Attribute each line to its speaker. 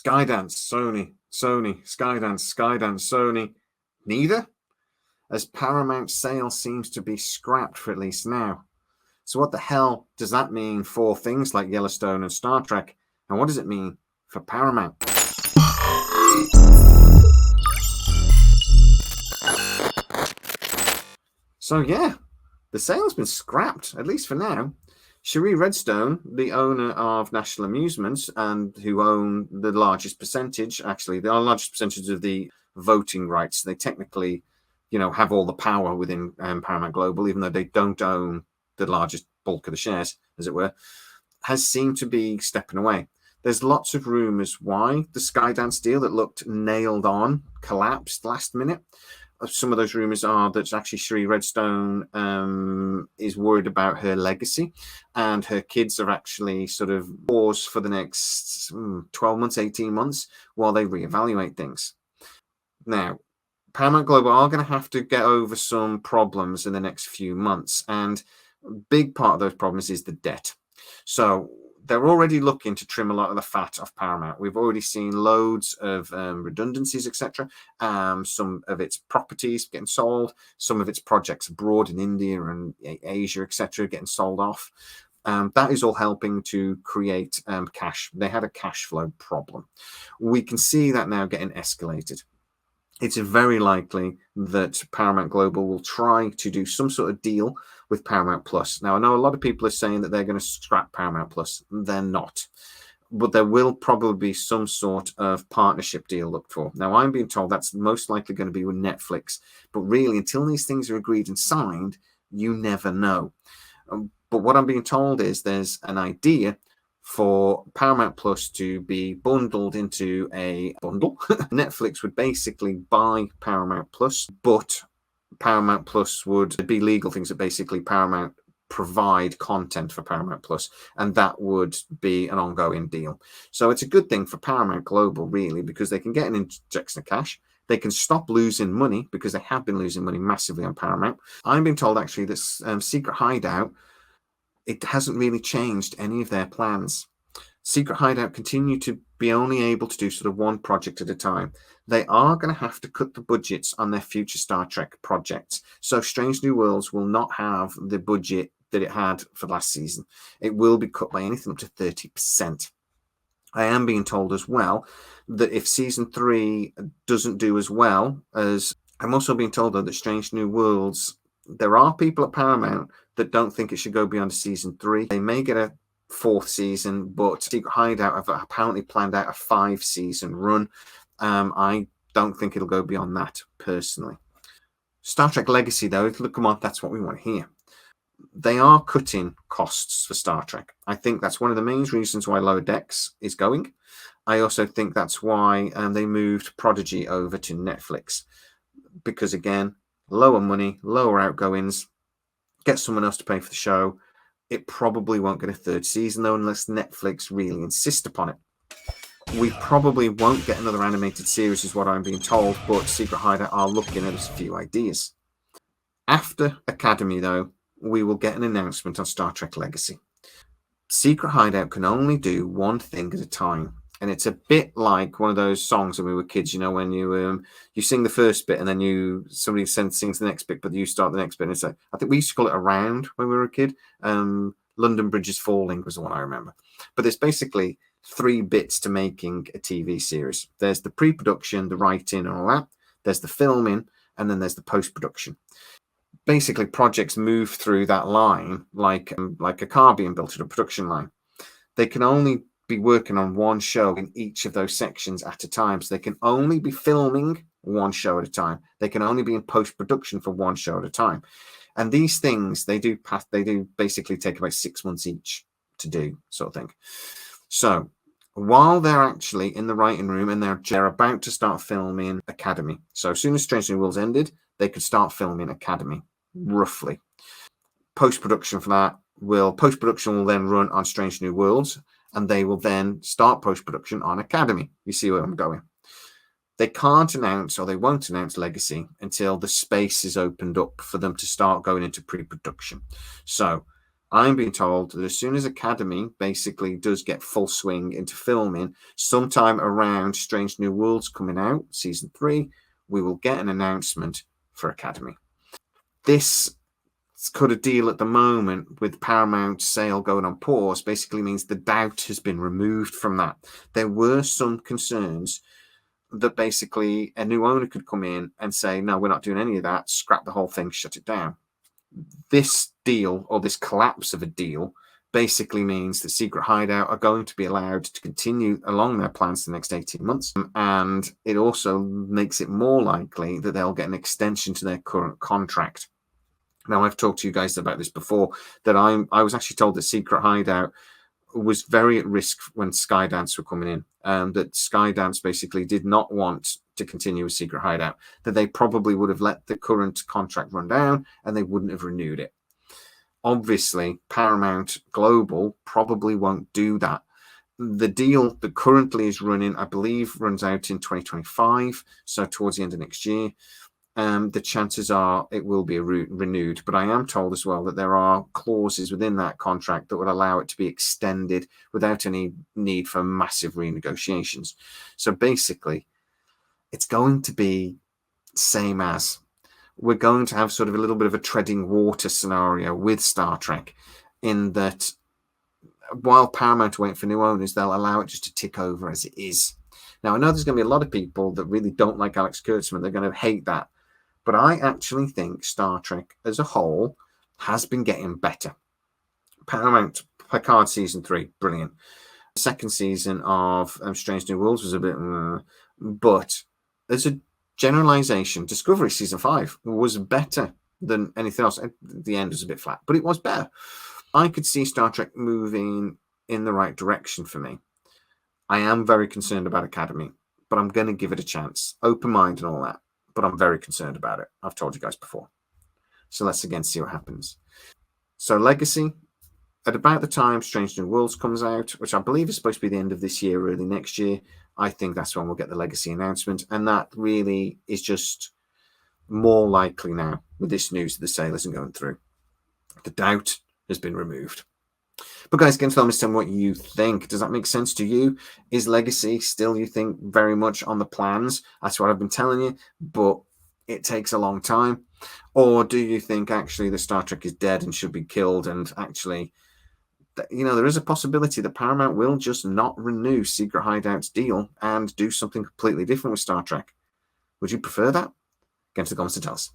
Speaker 1: Skydance, Sony, Skydance, Sony. Neither, as Paramount sale seems to be scrapped for at least now. So what the hell does that mean for things like Yellowstone and Star Trek? And what does it mean for Paramount? So yeah, the sale's been scrapped, at least for now. Cherie Redstone, the owner of National Amusements and who own the largest percentage, actually, the largest percentage of the voting rights. They technically, have all the power within Paramount Global, even though they don't own the largest bulk of the shares, as it were, has seemed to be stepping away. There's lots of rumors why the Skydance deal that looked nailed on collapsed last minute. Some of those rumors are that actually Cherie Redstone is worried about her legacy, and her kids are actually sort of paused for the next 12 months, 18 months while they reevaluate things. Now, Paramount Global are going to have to get over some problems in the next few months, and a big part of those problems is the debt. So they're already looking to trim a lot of the fat off Paramount. We've already seen loads of redundancies, etc. Some of its properties getting sold, some of its projects abroad in India and Asia, etc., getting sold off. That is all helping to create cash. They had a cash flow problem. We can see that now getting escalated. It's very likely that Paramount Global will try to do some sort of deal with Paramount Plus. Now, I know a lot of people are saying that they're going to scrap Paramount Plus. They're not. But there will probably be some sort of partnership deal looked for. Now, I'm being told that's most likely going to be with Netflix. But really, until these things are agreed and signed, you never know. But what I'm being told is there's an idea for Paramount Plus to be bundled into a bundle. Netflix would basically buy Paramount Plus, but Paramount Plus would be legal things that basically Paramount provide content for Paramount Plus, and that would be an ongoing deal. So it's a good thing for Paramount Global, really, because they can get an injection of cash. They can stop losing money because they have been losing money massively on Paramount. I'm being told actually that Secret Hideout, it hasn't really changed any of their plans. Secret Hideout continue to be only able to do sort of one project at a time. They are going to have to cut the budgets on their future Star Trek projects. So Strange New Worlds will not have the budget that it had for last season. It will be cut by anything up to 30%. I am being told as well that if season 3 doesn't do as well as... I'm also being told, though, that Strange New Worlds, there are people at Paramount that don't think it should go beyond season 3. They may get a 4th season, but Secret Hideout have apparently planned out a 5-season run. I don't think it'll go beyond that, personally. Star Trek Legacy, though, come on, that's what we want to hear. They are cutting costs for Star Trek. I think that's one of the main reasons why Lower Decks is going. I also think that's why they moved Prodigy over to Netflix. Because, again, lower money, lower outgoings, get someone else to pay for the show. It probably won't get a 3rd season, though, unless Netflix really insist upon it. We probably won't get another animated series, is what I'm being told, but Secret Hideout are looking at a few ideas. After Academy, though, we will get an announcement on Star Trek Legacy. Secret Hideout can only do one thing at a time. And it's a bit like one of those songs when we were kids, when you sing the first bit and then somebody sings the next bit, but you start the next bit. And it's like, I think we used to call it a round when we were a kid. London Bridge is Falling was the one I remember. But there's basically 3 bits to making a TV series. There's the pre-production, the writing and all that. There's the filming, and then there's the post-production. Basically, projects move through that line like a car being built at a production line. They can only be working on one show in each of those sections at a time. So they can only be filming one show at a time. They can only be in post-production for one show at a time. And these things, they do basically take about 6 months each to do, sort of thing. So while they're actually in the writing room and they're about to start filming Academy. So as soon as Strange New Worlds ended, they could start filming Academy, roughly. Post-production will then run on Strange New Worlds, and they will then start post-production on Academy. You see where I'm going. They can't announce, or they won't announce Legacy until the space is opened up for them to start going into pre-production. So I'm being told that as soon as Academy basically does get full swing into filming, sometime around Strange New Worlds coming out, season 3, we will get an announcement for Academy. This cut a deal at the moment with Paramount sale going on pause basically means the doubt has been removed from that. There were some concerns that basically a new owner could come in and say, no, we're not doing any of that, scrap the whole thing, shut it down. This deal, or this collapse of a deal, basically means that Secret Hideout are going to be allowed to continue along their plans for the next 18 months. And it also makes it more likely that they'll get an extension to their current contract. Now, I've talked to you guys about this before, that I was actually told that Secret Hideout was very at risk when Skydance were coming in, that Skydance basically did not want to continue with Secret Hideout, that they probably would have let the current contract run down and they wouldn't have renewed it. Obviously, Paramount Global probably won't do that. The deal that currently is running, I believe, runs out in 2025, so towards the end of next year. The chances are it will be renewed. But I am told as well that there are clauses within that contract that would allow it to be extended without any need for massive renegotiations. So basically, it's going to be same as. We're going to have sort of a little bit of a treading water scenario with Star Trek, in that while Paramount are waiting for new owners, they'll allow it just to tick over as it is. Now, I know there's going to be a lot of people that really don't like Alex Kurtzman. They're going to hate that. But I actually think Star Trek as a whole has been getting better. Paramount Picard season 3, brilliant. The second season of Strange New Worlds was a bit, but as a generalization, Discovery season 5 was better than anything else. The end was a bit flat, but it was better. I could see Star Trek moving in the right direction for me. I am very concerned about Academy, but I'm going to give it a chance. Open mind and all that. But I'm very concerned about it. I've told you guys before. So let's again see what happens. So Legacy, at about the time Strange New Worlds comes out, which I believe is supposed to be the end of this year, early next year, I think that's when we'll get the Legacy announcement. And that really is just more likely now with this news that the sale isn't going through. The doubt has been removed. But guys, again, tell me what you think. Does that make sense to you? Is Legacy still, you think, very much on the plans? That's what I've been telling you, but it takes a long time. Or do you think actually the Star Trek is dead and should be killed, and actually, you know, there is a possibility that Paramount will just not renew Secret Hideout's deal and do something completely different with Star Trek? Would you prefer that? Get into the comments to tell us.